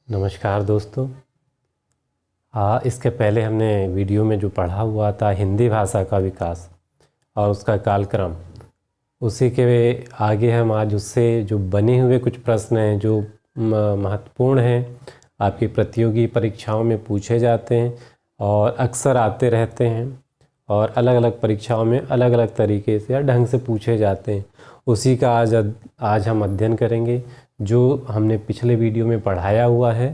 नमस्कार दोस्तों। इसके पहले हमने वीडियो में जो पढ़ा हुआ था हिंदी भाषा का विकास और उसका कालक्रम, उसी के आगे हम आज उससे जो बने हुए कुछ प्रश्न हैं जो महत्वपूर्ण हैं, आपकी प्रतियोगी परीक्षाओं में पूछे जाते हैं और अक्सर आते रहते हैं और अलग अलग परीक्षाओं में अलग अलग तरीके से या ढंग से पूछे जाते हैं, उसी का आज हम अध्ययन करेंगे। जो हमने पिछले वीडियो में पढ़ाया हुआ है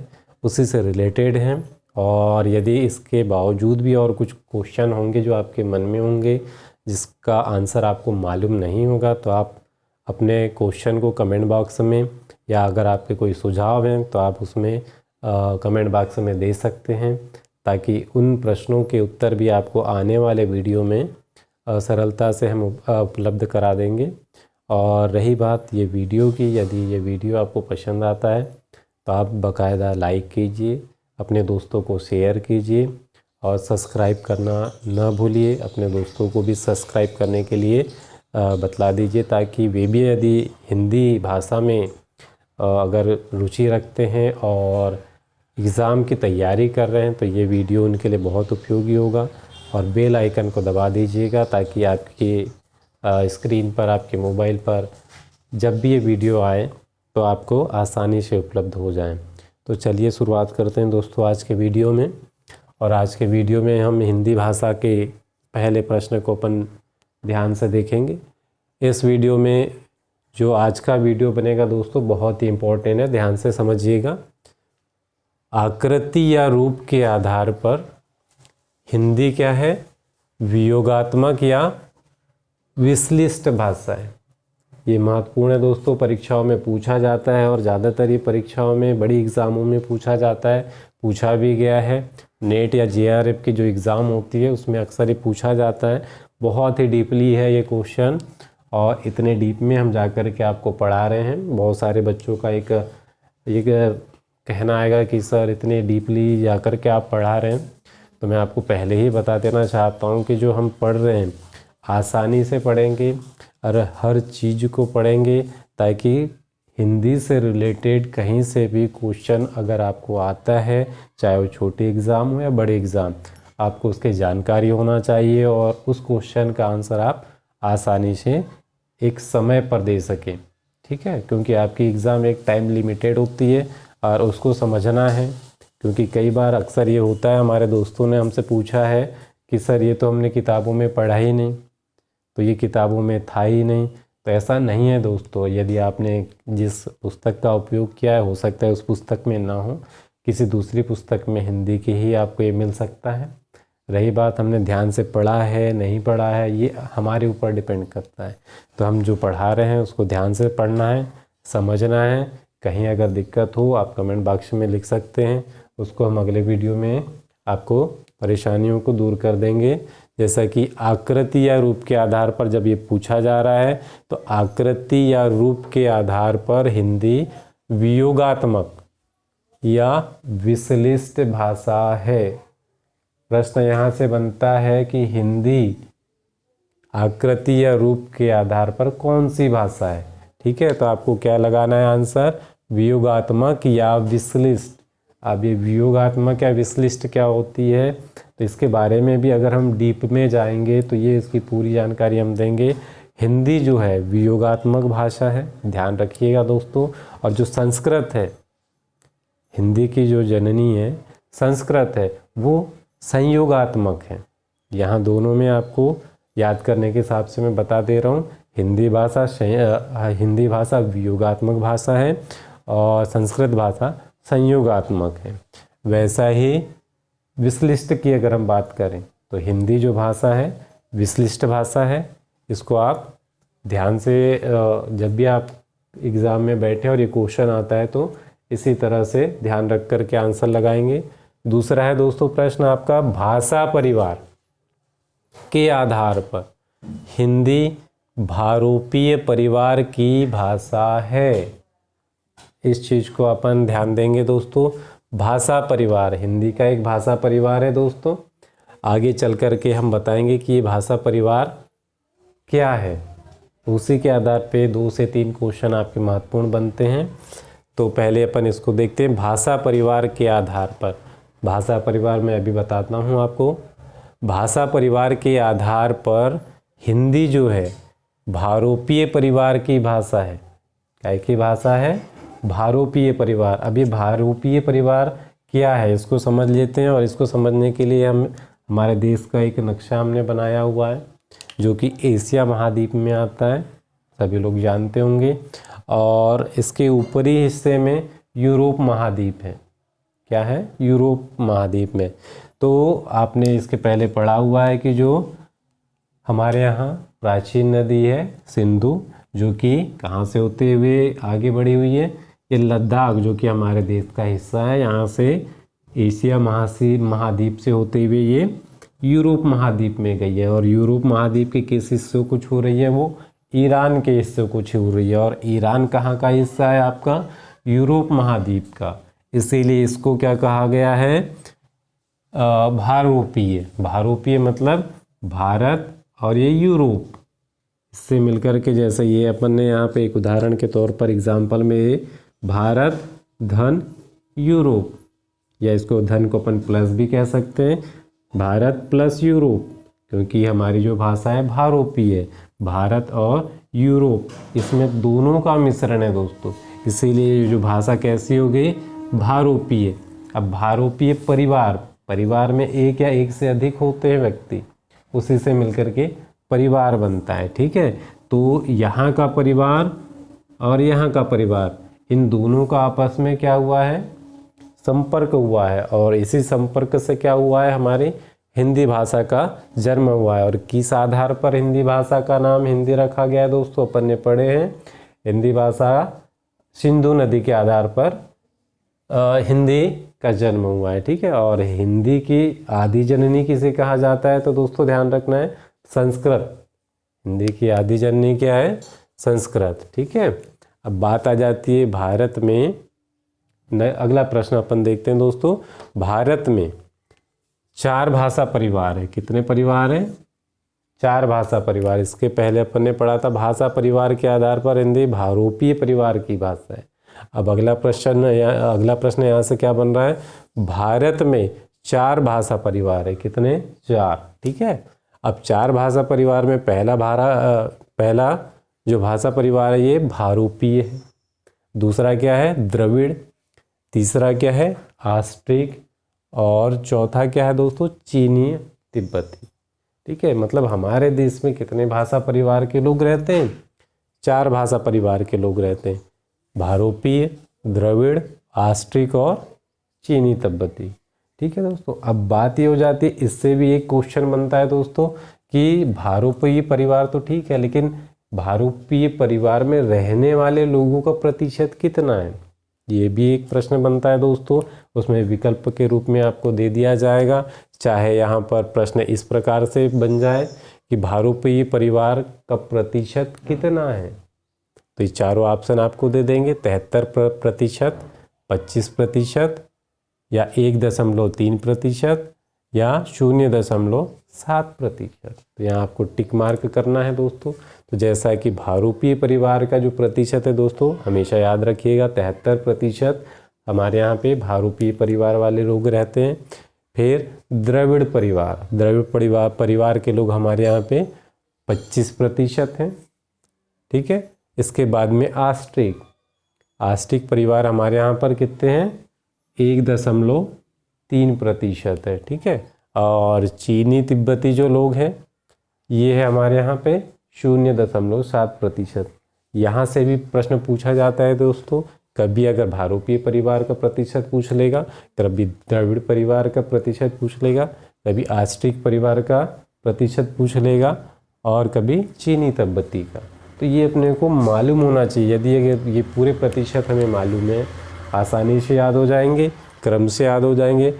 उसी से रिलेटेड हैं। और यदि इसके बावजूद भी और कुछ क्वेश्चन होंगे जो आपके मन में होंगे जिसका आंसर आपको मालूम नहीं होगा, तो आप अपने क्वेश्चन को कमेंट बॉक्स में, या अगर आपके कोई सुझाव हैं तो आप उसमें कमेंट बॉक्स में दे सकते हैं, ताकि उन प्रश्नों के उत्तर भी आपको आने वाले वीडियो में सरलता से हम उपलब्ध करा देंगे। और रही बात ये वीडियो की, यदि ये वीडियो आपको पसंद आता है तो आप बाकायदा लाइक कीजिए, अपने दोस्तों को शेयर कीजिए और सब्सक्राइब करना ना भूलिए। अपने दोस्तों को भी सब्सक्राइब करने के लिए बतला दीजिए, ताकि वे भी यदि हिंदी भाषा में अगर रुचि रखते हैं और एग्ज़ाम की तैयारी कर रहे हैं तो ये वीडियो उनके लिए बहुत उपयोगी होगा। और बेल आइकन को दबा दीजिएगा ताकि आपके स्क्रीन पर, आपके मोबाइल पर जब भी ये वीडियो आए तो आपको आसानी से उपलब्ध हो जाए। तो चलिए शुरुआत करते हैं दोस्तों आज के वीडियो में। और आज के वीडियो में हम हिंदी भाषा के पहले प्रश्न को अपन ध्यान से देखेंगे। इस वीडियो में जो आज का वीडियो बनेगा दोस्तों बहुत ही इम्पोर्टेंट है, ध्यान से समझिएगा। आकृति या रूप के आधार पर हिंदी क्या है? वियोगात्मक या विश्लिष्ट भाषा है। ये महत्वपूर्ण है दोस्तों, परीक्षाओं में पूछा जाता है और ज़्यादातर ये परीक्षाओं में, बड़ी एग्ज़ामों में पूछा जाता है, पूछा भी गया है। नेट या जेआरएफ की जो एग्ज़ाम होती है उसमें अक्सर ये पूछा जाता है। बहुत ही डीपली है ये क्वेश्चन और इतने डीप में हम जाकर के आपको पढ़ा रहे हैं। बहुत सारे बच्चों का एक कहना आएगा कि सर इतने डीपली जाकर के आप पढ़ा रहे हैं, तो मैं आपको पहले ही बता देना चाहता हूँ कि जो हम पढ़ रहे हैं आसानी से पढ़ेंगे और हर चीज़ को पढ़ेंगे, ताकि हिंदी से रिलेटेड कहीं से भी क्वेश्चन अगर आपको आता है, चाहे वो छोटे एग्ज़ाम हो या बड़े एग्ज़ाम, आपको उसकी जानकारी होना चाहिए और उस क्वेश्चन का आंसर आप आसानी से एक समय पर दे सकें। ठीक है, क्योंकि आपकी एग्ज़ाम एक टाइम लिमिटेड होती है और उसको समझना है। क्योंकि कई बार अक्सर ये होता है, हमारे दोस्तों ने हमसे पूछा है कि सर ये तो हमने किताबों में पढ़ा ही नहीं, तो ये किताबों में था ही नहीं। तो ऐसा नहीं है दोस्तों, यदि आपने जिस पुस्तक का उपयोग किया है हो सकता है उस पुस्तक में ना हो, किसी दूसरी पुस्तक में हिंदी की ही आपको ये मिल सकता है। रही बात हमने ध्यान से पढ़ा है नहीं पढ़ा है, ये हमारे ऊपर डिपेंड करता है। तो हम जो पढ़ा रहे हैं उसको ध्यान से पढ़ना है, समझना है। कहीं अगर दिक्कत हो आप कमेंट बॉक्स में लिख सकते हैं, उसको हम अगले वीडियो में आपको परेशानियों को दूर कर देंगे। जैसा कि आकृति या रूप के आधार पर जब ये पूछा जा रहा है, तो आकृति या रूप के आधार पर हिंदी वियोगात्मक या विश्लिष्ट भाषा है। प्रश्न यहाँ से बनता है कि हिंदी आकृति या रूप के आधार पर कौन सी भाषा है। ठीक है, तो आपको क्या लगाना है आंसर? वियोगात्मक या विश्लिष्ट। अब ये वियोगात्मक या विश्लिष्ट क्या होती है, तो इसके बारे में भी अगर हम डीप में जाएंगे तो ये इसकी पूरी जानकारी हम देंगे। हिंदी जो है वियोगात्मक भाषा है, ध्यान रखिएगा दोस्तों। और जो संस्कृत है, हिंदी की जो जननी है संस्कृत है, वो संयोगात्मक है। यहाँ दोनों में आपको याद करने के हिसाब से मैं बता दे रहा हूँ। हिंदी भाषा वियोगात्मक भाषा है और संस्कृत भाषा संयोगात्मक है। वैसा ही विश्लिष्ट की अगर हम बात करें तो हिंदी जो भाषा है विश्लिष्ट भाषा है। इसको आप ध्यान से जब भी आप एग्ज़ाम में बैठे और ये क्वेश्चन आता है तो इसी तरह से ध्यान रख कर के आंसर लगाएंगे। दूसरा है दोस्तों प्रश्न आपका, भाषा परिवार के आधार पर हिंदी भारोपीय परिवार की भाषा है। इस चीज़ को अपन ध्यान देंगे दोस्तों। भाषा परिवार, हिंदी का एक भाषा परिवार है दोस्तों। आगे चल कर के हम बताएंगे कि ये भाषा परिवार क्या है, उसी के आधार पे 2 से 3 क्वेश्चन आपके महत्वपूर्ण बनते हैं। तो पहले अपन इसको देखते हैं भाषा परिवार के आधार पर। भाषा परिवार मैं अभी बताता हूँ आपको। भाषा परिवार के आधार पर हिंदी जो है भारोपीय परिवार की भाषा है। क्या की भाषा है? भारोपीय परिवार। अब ये भारोपीय परिवार क्या है इसको समझ लेते हैं, और इसको समझने के लिए हम हमारे देश का एक नक्शा हमने बनाया हुआ है जो कि एशिया महाद्वीप में आता है, सभी लोग जानते होंगे। और इसके ऊपरी हिस्से में यूरोप महाद्वीप है। क्या है? यूरोप महाद्वीप में। तो आपने इसके पहले पढ़ा हुआ है कि जो हमारे यहाँ प्राचीन नदी है सिंधु, जो कि कहाँ से होते हुए आगे बढ़ी हुई है? ये लद्दाख, जो कि हमारे देश का हिस्सा है, यहाँ से एशिया महाद्वीप से होते हुए ये यूरोप महाद्वीप में गई है। और यूरोप महाद्वीप के किस हिस्से को छू रही है? वो ईरान के हिस्से को छू रही है। और ईरान कहाँ का हिस्सा है आपका? यूरोप महाद्वीप का। इसीलिए इसको क्या कहा गया है? भारोपीय। भारोपीय मतलब भारत और ये यूरोप, इससे मिलकर के, जैसे ये अपन ने यहाँ पे एक उदाहरण के तौर पर एग्जाम्पल में भारत धन यूरोप, या इसको धन को अपन प्लस भी कह सकते हैं, भारत प्लस यूरोप, क्योंकि हमारी जो भाषा है भारोपीय है, भारत और यूरोप, इसमें दोनों का मिश्रण है दोस्तों। इसीलिए जो भाषा कैसी हो गई? भारोपीय। अब भारोपीय परिवार, परिवार में एक या एक से अधिक होते हैं व्यक्ति, उसी से मिलकर के परिवार बनता है। ठीक है, तो यहाँ का परिवार और यहाँ का परिवार, इन दोनों का आपस में क्या हुआ है? संपर्क हुआ है। और इसी संपर्क से क्या हुआ है? हमारी हिंदी भाषा का जन्म हुआ है। और किस आधार पर हिंदी भाषा का नाम हिंदी रखा गया है दोस्तों? अपन ने पढ़े हैं, हिंदी भाषा सिंधु नदी के आधार पर हिंदी का जन्म हुआ है। ठीक है, और हिंदी की आदि जननी किसे कहा जाता है? तो दोस्तों ध्यान रखना है, संस्कृत। हिंदी की आदि जननी क्या है? संस्कृत। ठीक है, अब बात आ जाती है भारत में। अगला प्रश्न अपन देखते हैं दोस्तों। भारत में 4 भाषा परिवार है। कितने परिवार हैं? 4 भाषा परिवार। इसके पहले अपन ने पढ़ा था भाषा परिवार के आधार पर हिंदी भारोपीय परिवार की भाषा है। अब अगला प्रश्न यहाँ से क्या बन रहा है? भारत में 4 भाषा परिवार है। कितने? 4। ठीक है, अब 4 भाषा परिवार में पहला जो भाषा परिवार है ये भारोपीय है। दूसरा क्या है? द्रविड़। तीसरा क्या है? आस्ट्रिक। और चौथा क्या है दोस्तों? चीनी तिब्बती। ठीक है, मतलब हमारे देश में कितने भाषा परिवार के लोग रहते हैं? 4 भाषा परिवार के लोग रहते हैं, भारोपीय, द्रविड़, आस्ट्रिक और चीनी तिब्बती। ठीक है दोस्तों, अब बात ये हो जाती है, इससे भी एक क्वेश्चन बनता है दोस्तों कि भारोपीय परिवार तो ठीक है, लेकिन भारोपीय परिवार में रहने वाले लोगों का प्रतिशत कितना है? ये भी एक प्रश्न बनता है दोस्तों। उसमें विकल्प के रूप में आपको दे दिया जाएगा, चाहे यहाँ पर प्रश्न इस प्रकार से बन जाए कि भारोपीय परिवार का प्रतिशत कितना है, तो ये चारों ऑप्शन आपको दे देंगे, 73%, 25%, या 1.3% या 0.7%। तो यहाँ आपको टिक मार्क करना है दोस्तों। तो जैसा कि भारोपीय परिवार का जो प्रतिशत है दोस्तों, हमेशा याद रखिएगा 73% हमारे यहाँ पे भारोपीय परिवार वाले लोग रहते हैं। फिर द्रविड़ परिवार के लोग हमारे यहाँ पे 25% हैं। ठीक है, इसके बाद में आस्ट्रिक परिवार हमारे यहाँ पर कितने हैं? 1.3% है। ठीक है, और चीनी तिब्बती जो लोग हैं ये है हमारे यहाँ पे 0.7%। यहाँ से भी प्रश्न पूछा जाता है दोस्तों, कभी अगर भारोपीय परिवार का प्रतिशत पूछ लेगा, कभी द्रविड़ परिवार का प्रतिशत पूछ लेगा, कभी आस्ट्रिक परिवार का प्रतिशत पूछ लेगा, और कभी चीनी तिब्बती का। तो ये अपने को मालूम होना चाहिए। यदि ये पूरे प्रतिशत हमें मालूम है, आसानी से याद हो जाएंगे, क्रम से याद हो जाएंगे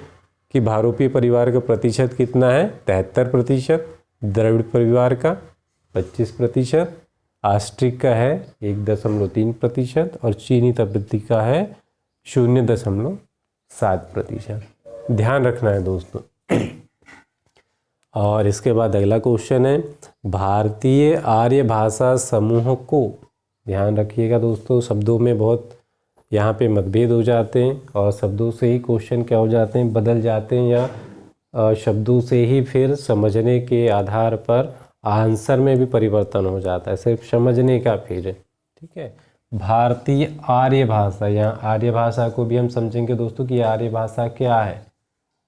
कि भारोपीय परिवार का प्रतिशत कितना है? 73%, द्रविड़ परिवार का 25%, आस्ट्रिक का है 1.3% और चीनी तिब्बती का है 0.7%। ध्यान रखना है दोस्तों। और इसके बाद अगला क्वेश्चन है, भारतीय आर्य भाषा समूह को, ध्यान रखिएगा दोस्तों, शब्दों में बहुत यहाँ पे मतभेद हो जाते हैं और शब्दों से ही क्वेश्चन क्या हो जाते हैं, बदल जाते हैं, या शब्दों से ही फिर समझने के आधार पर आंसर में भी परिवर्तन हो जाता है, सिर्फ समझने का फिर। ठीक है, भारतीय आर्य भाषा, यहाँ आर्य भाषा को भी हम समझेंगे दोस्तों कि आर्य भाषा क्या है।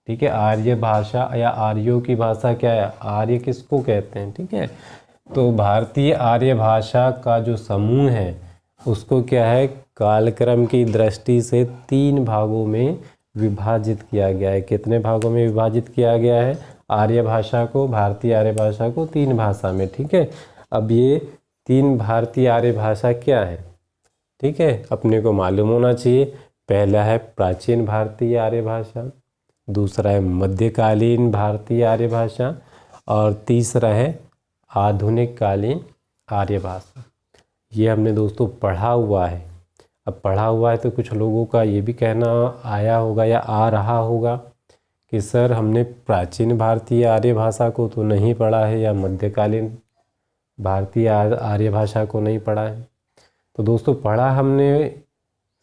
ठीक है, आर्य भाषा या आर्यों की भाषा क्या है, आर्य किसको कहते हैं। ठीक है, तो भारतीय आर्य भाषा का जो समूह है उसको क्या है, कालक्रम की दृष्टि से 3 भागों में विभाजित किया गया है। कितने भागों में विभाजित किया गया है आर्य भाषा को, भारतीय आर्य भाषा को 3 भाषा में। ठीक है, अब ये 3 भारतीय आर्य भाषा क्या है, ठीक है, अपने को मालूम होना चाहिए। पहला है प्राचीन भारतीय आर्य भाषा, दूसरा है मध्यकालीन भारतीय आर्य भाषा, और तीसरा है आधुनिक कालीन आर्य भाषा। ये हमने दोस्तों पढ़ा हुआ है। अब पढ़ा हुआ है तो कुछ लोगों का ये भी कहना आया होगा या आ रहा होगा कि सर हमने प्राचीन भारतीय आर्य भाषा को तो नहीं पढ़ा है, या मध्यकालीन भारतीय आर्य भाषा को नहीं पढ़ा है। तो दोस्तों पढ़ा हमने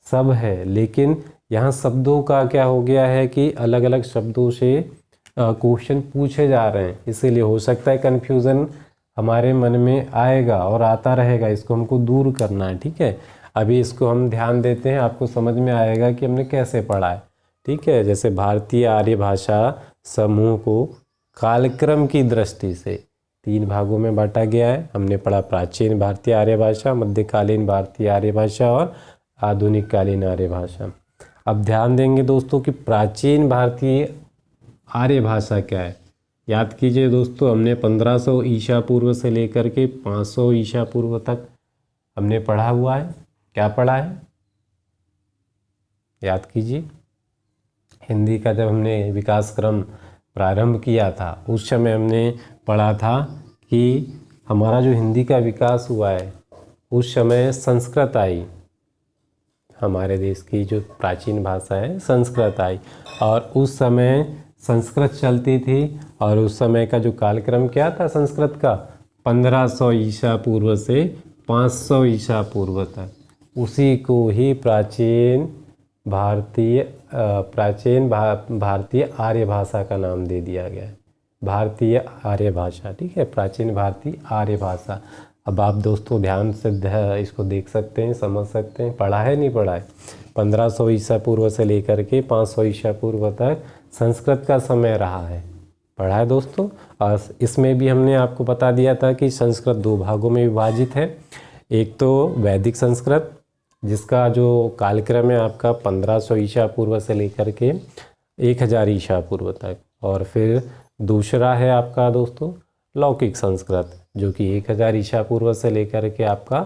सब है, लेकिन यहाँ शब्दों का क्या हो गया है कि अलग अलग शब्दों से क्वेश्चन पूछे जा रहे हैं, इसीलिए हो सकता है कन्फ्यूज़न हमारे मन में आएगा और आता रहेगा। इसको हमको दूर करना है। ठीक है, अभी इसको हम ध्यान देते हैं, आपको समझ में आएगा कि हमने कैसे पढ़ा है। ठीक है, जैसे भारतीय आर्य भाषा समूह को कालक्रम की दृष्टि से 3 भागों में बांटा गया है। हमने पढ़ा प्राचीन भारतीय आर्य भाषा, मध्यकालीन भारतीय आर्य भाषा और आधुनिक कालीन आर्य भाषा। अब ध्यान देंगे दोस्तों कि प्राचीन भारतीय आर्य भाषा क्या है। याद कीजिए दोस्तों, हमने 1500 ईसा पूर्व से लेकर के 500 ईसा पूर्व तक हमने पढ़ा हुआ है। क्या पढ़ा है, याद कीजिए। हिंदी का जब हमने विकास क्रम प्रारंभ किया था उस समय हमने पढ़ा था कि हमारा जो हिंदी का विकास हुआ है उस समय संस्कृत आई, हमारे देश की जो प्राचीन भाषा है संस्कृत आई, और उस समय संस्कृत चलती थी। और उस समय का जो कालक्रम क्या था संस्कृत का, 1500 ईसा पूर्व से 500 ईसा पूर्व तक, उसी को ही प्राचीन भारतीय आर्य भाषा का नाम दे दिया गया है, भारतीय आर्य भाषा। ठीक है, प्राचीन भारतीय आर्य भाषा। अब आप दोस्तों ध्यान से इसको देख सकते हैं, समझ सकते हैं, पढ़ा है नहीं पढ़ा है। 1500 ईसा पूर्व से लेकर के 500 ईसा पूर्व तक संस्कृत का समय रहा है, पढ़ा है दोस्तों। और इसमें भी हमने आपको बता दिया था कि संस्कृत 2 भागों में विभाजित है। एक तो वैदिक संस्कृत जिसका जो कालक्रम है आपका 1500 ईसा पूर्व से लेकर के 1000 ईसा पूर्व तक, और फिर दूसरा है आपका दोस्तों लौकिक संस्कृत जो कि 1000 ईसा पूर्व से लेकर के आपका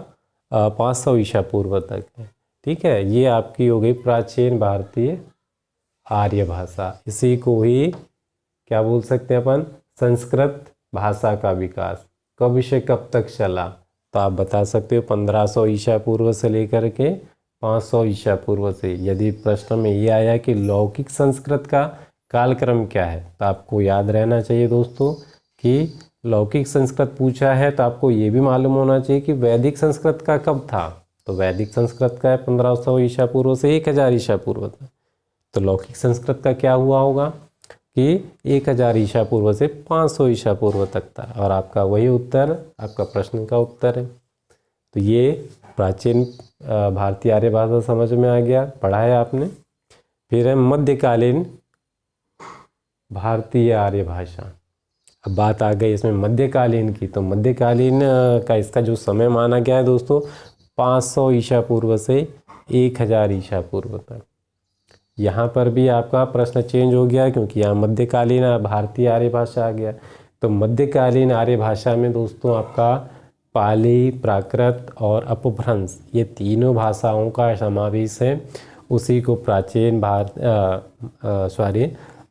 500 ईसा पूर्व तक है। ठीक है, ये आपकी हो गई प्राचीन भारतीय आर्य भाषा। इसी को ही क्या बोल सकते हैं अपन, संस्कृत भाषा का विकास कब से कब तक चला, तो आप बता सकते हो 1500 ईसा पूर्व से लेकर के 500 ईसा पूर्व से। यदि प्रश्न में ये आया कि लौकिक संस्कृत का कालक्रम क्या है, तो आपको याद रहना चाहिए दोस्तों कि लौकिक संस्कृत पूछा है तो आपको ये भी मालूम होना चाहिए कि वैदिक संस्कृत का कब था। तो वैदिक संस्कृत का है 1500 ईसा पूर्व से 1000 ईसा पूर्व तक। तो लौकिक संस्कृत का क्या हुआ होगा कि 1000 ईसा पूर्व से 500 ईसा पूर्व तक था। और आपका वही उत्तर, आपका प्रश्न का उत्तर है। तो ये प्राचीन भारतीय आर्य भाषा समझ में आ गया, पढ़ा है आपने। फिर है मध्यकालीन भारतीय आर्य भाषा। अब बात आ गई इसमें मध्यकालीन की, तो मध्यकालीन का इसका जो समय माना गया है दोस्तों 500 ईसा पूर्व से 1000 ईसा पूर्व तक। यहाँ पर भी आपका प्रश्न चेंज हो गया क्योंकि यहाँ मध्यकालीन भारतीय आर्य भाषा आ गया। तो मध्यकालीन आर्य भाषा में दोस्तों आपका पाली, प्राकृत और अपभ्रंश ये तीनों भाषाओं का समावेश है। उसी को प्राचीन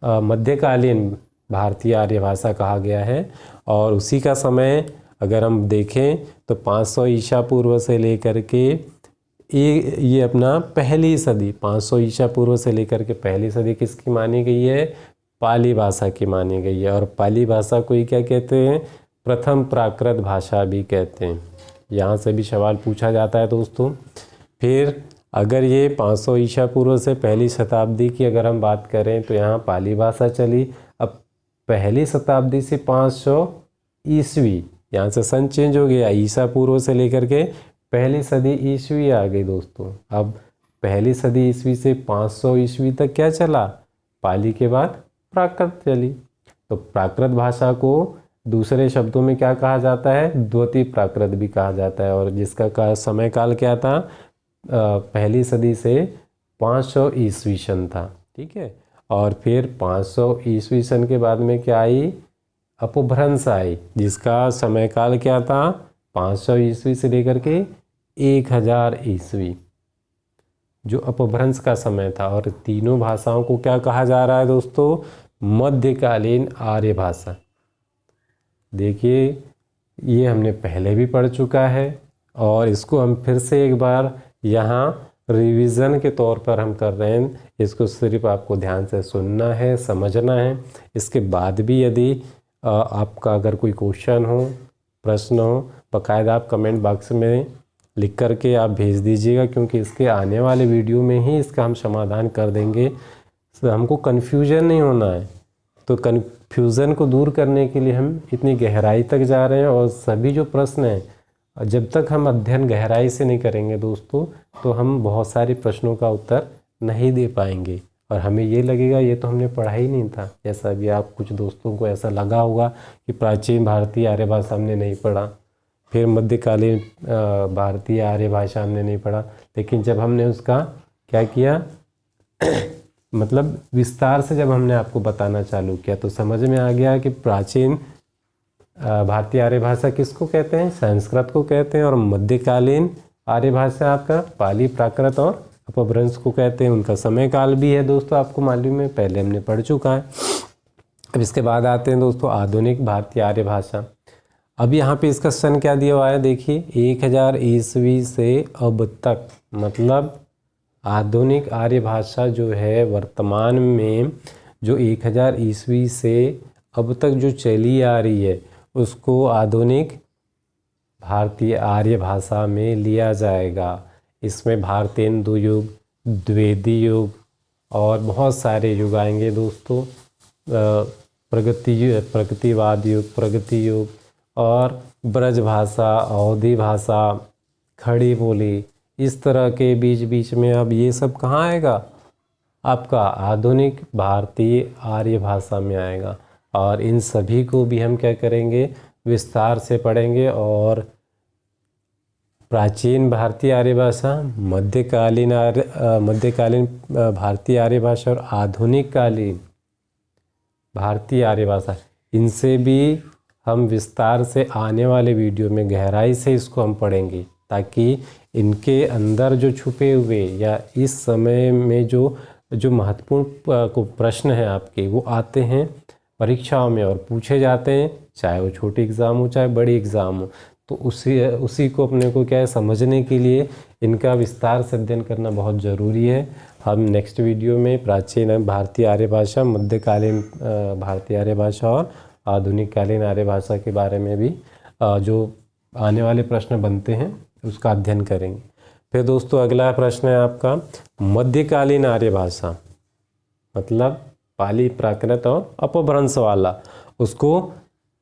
मध्यकालीन भारतीय आर्य भाषा कहा गया है। और उसी का समय अगर हम देखें तो 500 ईसा पूर्व से लेकर के ये अपना पहली सदी, 500 ईसा पूर्व से लेकर के पहली सदी किसकी मानी गई है, पाली भाषा की मानी गई है। और पाली भाषा को ही क्या कहते हैं, प्रथम प्राकृत भाषा भी कहते हैं। यहाँ से भी सवाल पूछा जाता है दोस्तों। फिर अगर ये 500 ईसा पूर्व से पहली शताब्दी की अगर हम बात करें तो यहाँ पाली भाषा चली। अब पहली शताब्दी से 500 ईस्वी, यहाँ से सन चेंज हो गया, ईसा पूर्व से लेकर के पहली सदी ईस्वी आ गई दोस्तों। अब पहली सदी ईस्वी से 500 ईस्वी तक क्या चला, पाली के बाद प्राकृत चली। तो प्राकृत भाषा को दूसरे शब्दों में क्या कहा जाता है, द्वितीय प्राकृत भी कहा जाता है, और जिसका समय काल क्या था, पहली सदी से 500 ईस्वी सन था। ठीक है, और फिर 500 ईस्वी सन के बाद में क्या आई, अपभ्रंश आई, जिसका समय काल क्या था, 500 ईस्वी से लेकर के 1000 ईस्वी, जो अपभ्रंश का समय था। और तीनों भाषाओं को क्या कहा जा रहा है दोस्तों, मध्यकालीन आर्य भाषा। देखिए ये हमने पहले भी पढ़ चुका है और इसको हम फिर से एक बार यहाँ रिवीजन के तौर पर हम कर रहे हैं। इसको सिर्फ आपको ध्यान से सुनना है, समझना है। इसके बाद भी यदि आपका अगर कोई क्वेश्चन हो, प्रश्न हो, बाकायदा आप कमेंट बॉक्स में लिख करके आप भेज दीजिएगा, क्योंकि इसके आने वाले वीडियो में ही इसका हम समाधान कर देंगे। तो हमको कन्फ्यूजन नहीं होना है, तो कन्फ्यूज़न को दूर करने के लिए हम इतनी गहराई तक जा रहे हैं। और सभी जो प्रश्न हैं, जब तक हम अध्ययन गहराई से नहीं करेंगे दोस्तों, तो हम बहुत सारे प्रश्नों का उत्तर नहीं दे पाएंगे और हमें ये लगेगा ये तो हमने पढ़ा ही नहीं था। जैसा भी आप कुछ दोस्तों को ऐसा लगा होगा कि प्राचीन भारतीय आर्य भाषा हमने नहीं पढ़ा, फिर मध्यकालीन भारतीय आर्य भाषा हमने नहीं पढ़ा, लेकिन जब हमने उसका क्या किया मतलब विस्तार से जब हमने आपको बताना चालू किया तो समझ में आ गया कि प्राचीन भारतीय आर्य भाषा किसको कहते हैं, संस्कृत को कहते हैं, और मध्यकालीन आर्य भाषा आपका पाली, प्राकृत और अपभ्रंश को कहते हैं। उनका समय काल भी है दोस्तों, आपको मालूम है, पहले हमने पढ़ चुका है। अब इसके बाद आते हैं दोस्तों आधुनिक भारतीय आर्य भाषा। अब यहाँ पे इसका सन क्या दिया हुआ है, देखिए 1000 ईस्वी से अब तक, मतलब आधुनिक आर्य भाषा जो है वर्तमान में जो 1000 ईस्वी से अब तक जो चली आ रही है उसको आधुनिक भारतीय आर्य भाषा में लिया जाएगा। इसमें भारतेंदु युग, द्विवेदी युग और बहुत सारे युग आएंगे दोस्तों, प्रगतिवाद युग, प्रगति युग और ब्रज भाषा, अवधी भाषा, खड़ी बोली, इस तरह के बीच बीच में अब ये सब कहाँ आएगा, आपका आधुनिक भारतीय आर्य भाषा में आएगा। और इन सभी को भी हम क्या करेंगे, विस्तार से पढ़ेंगे। और प्राचीन भारतीय आर्य भाषा, मध्यकालीन भारतीय आर्य भाषा और आधुनिक कालीन भारतीय आर्य भाषा, इनसे भी हम विस्तार से आने वाले वीडियो में गहराई से इसको हम पढ़ेंगे, ताकि इनके अंदर जो छुपे हुए या इस समय में जो महत्वपूर्ण प्रश्न हैं आपके, वो आते हैं परीक्षाओं में और पूछे जाते हैं, चाहे वो छोटी एग्ज़ाम हो चाहे बड़ी एग्ज़ाम हो। तो उसी को अपने को क्या है, समझने के लिए इनका विस्तार से अध्ययन करना बहुत ज़रूरी है। हम नेक्स्ट वीडियो में प्राचीन भारतीय आर्य भाषा, मध्यकालीन भारतीय आर्य भाषा और आधुनिक कालीन आर्य भाषा के बारे में भी जो आने वाले प्रश्न बनते हैं उसका अध्ययन करेंगे। फिर दोस्तों अगला प्रश्न है आपका मध्यकालीन आर्य भाषा, मतलब पाली, प्राकृत और अपभ्रंश वाला। उसको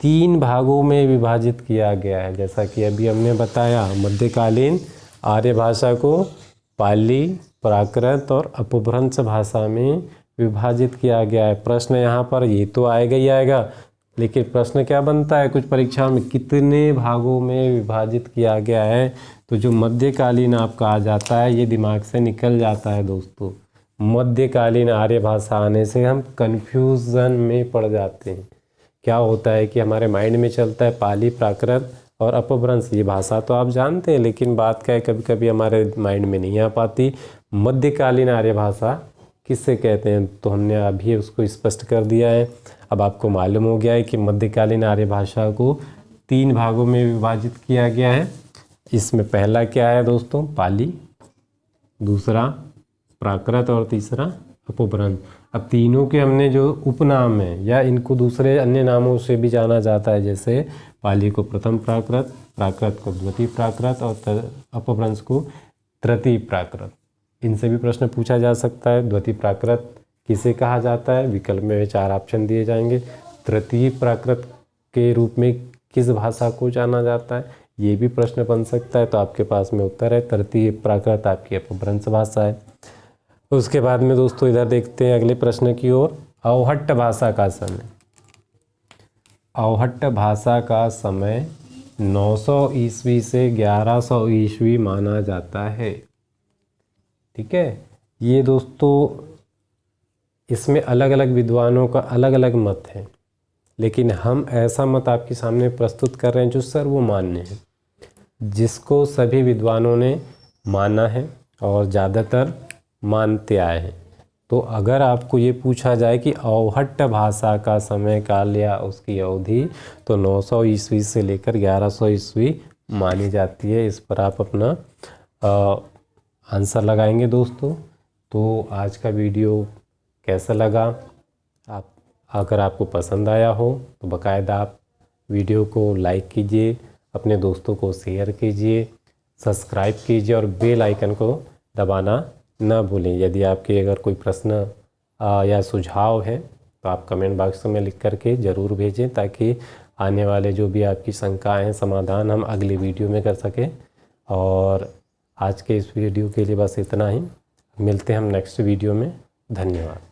3 भागों में विभाजित किया गया है। जैसा कि अभी हमने बताया, मध्यकालीन आर्य भाषा को पाली, प्राकृत और अपभ्रंश भाषा में विभाजित किया गया है। प्रश्न यहाँ पर ये तो आएगा ही आएगा, लेकिन प्रश्न क्या बनता है कुछ परीक्षाओं में, कितने भागों में विभाजित किया गया है। तो जो मध्यकालीन आपका आ जाता है ये दिमाग से निकल जाता है दोस्तों। मध्यकालीन आर्य भाषा आने से हम कन्फ्यूज़न में पड़ जाते हैं। क्या होता है कि हमारे माइंड में चलता है पाली, प्राकृत और अपभ्रंश, ये भाषा तो आप जानते हैं, लेकिन बात क्या है कभी कभी हमारे माइंड में नहीं आ पाती। मध्यकालीन आर्य भाषा किससे कहते हैं, तो हमने अभी उसको स्पष्ट कर दिया है। अब आपको मालूम हो गया है कि मध्यकालीन आर्य भाषा को 3 भागों में विभाजित किया गया है। इसमें पहला क्या है दोस्तों, पाली, दूसरा प्राकृत और तीसरा अपभ्रंश। अब तीनों के हमने जो उपनाम हैं या इनको दूसरे अन्य नामों से भी जाना जाता है, जैसे पाली को प्रथम प्राकृत, प्राकृत को द्वितीय प्राकृत और अपभ्रंश को तृतीय प्राकृत। इनसे भी प्रश्न पूछा जा सकता है। द्वितीय प्राकृत किसे कहा जाता है? विकल्प में 4 ऑप्शन दिए जाएंगे। तृतीय प्राकृत के रूप में किस भाषा को जाना जाता है? ये भी प्रश्न बन सकता है। तो आपके पास में उत्तर है तृतीय प्राकृत आपकी अपभ्रंश भाषा है। उसके बाद में दोस्तों इधर देखते हैं अगले प्रश्न की ओर। अवहट्ट भाषा का समय। अवहट्ट भाषा का समय 900 ईस्वी से 1100 ईस्वी माना जाता है। ठीक है, ये दोस्तों इसमें अलग अलग विद्वानों का अलग अलग मत है, लेकिन हम ऐसा मत आपके सामने प्रस्तुत कर रहे हैं जो सर्वमान्य है, जिसको सभी विद्वानों ने माना है और ज़्यादातर मानते आए हैं। तो अगर आपको ये पूछा जाए कि अवहट्ट भाषा का समय काल या उसकी अवधि, तो 900 ईस्वी से लेकर 1100 ईस्वी मानी जाती है। इस पर आप अपना आंसर लगाएंगे दोस्तों। तो आज का वीडियो कैसा लगा? अगर आपको पसंद आया हो तो बाकायदा आप वीडियो को लाइक कीजिए, अपने दोस्तों को शेयर कीजिए, सब्सक्राइब कीजिए और बेल आइकन को दबाना ना भूलें। यदि आपके अगर कोई प्रश्न या सुझाव है तो आप कमेंट बॉक्स में लिख करके ज़रूर भेजें, ताकि आने वाले जो भी आपकी शंकाएं हैं समाधान हम अगली वीडियो में कर सकें। और आज के इस वीडियो के लिए बस इतना ही। मिलते हैं हम नेक्स्ट वीडियो में। धन्यवाद।